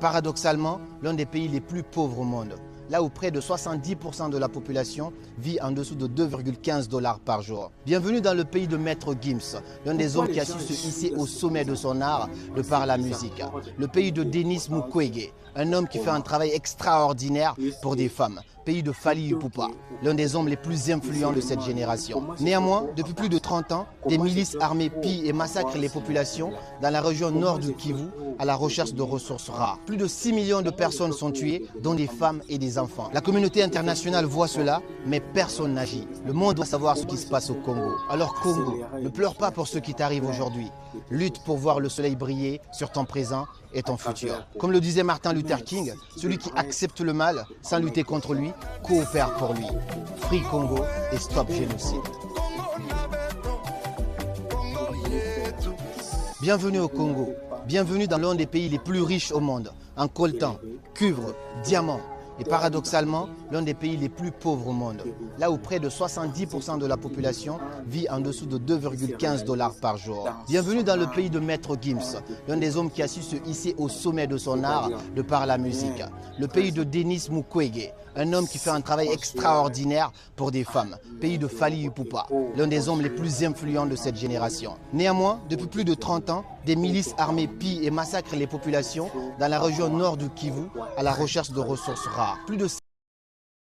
paradoxalement l'un des pays les plus pauvres au monde, là où près de 70% de la population vit en dessous de 2,15 $ par jour. Bienvenue dans le pays de Maître Gims, l'un des hommes qui a su se hisser au sommet de son art de par la musique. Le pays de Denis Mukwege, un homme qui fait un travail extraordinaire pour des femmes. Pays de Fally Ipupa, l'un des hommes les plus influents de cette génération. Néanmoins, depuis plus de 30 ans, des milices armées pillent et massacrent les populations dans la région nord du Kivu à la recherche de ressources rares. Plus de 6 millions de personnes sont tuées, dont des femmes et des enfants. La communauté internationale voit cela, mais personne n'agit. Le monde doit savoir ce qui se passe au Congo. Alors Congo, ne pleure pas pour ce qui t'arrive aujourd'hui. Lutte pour voir le soleil briller sur ton présent et ton futur. Comme le disait Martin Luther King, celui qui accepte le mal sans lutter contre lui, coopère pour lui. Free Congo et Stop Génocide. Bienvenue au Congo. Bienvenue dans l'un des pays les plus riches au monde, en coltan, cuivre, diamants. Et paradoxalement, l'un des pays les plus pauvres au monde, là où près de 70% de la population vit en dessous de 2,15 $ par jour. Bienvenue dans le pays de Maître Gims, l'un des hommes qui a su se hisser au sommet de son art de par la musique. Le pays de Denis Mukwege, un homme qui fait un travail extraordinaire pour des femmes. Pays de Fally Ipupa, l'un des hommes les plus influents de cette génération. Néanmoins, depuis plus de 30 ans, des milices armées pillent et massacrent les populations dans la région nord du Kivu à la recherche de ressources rares. Plus de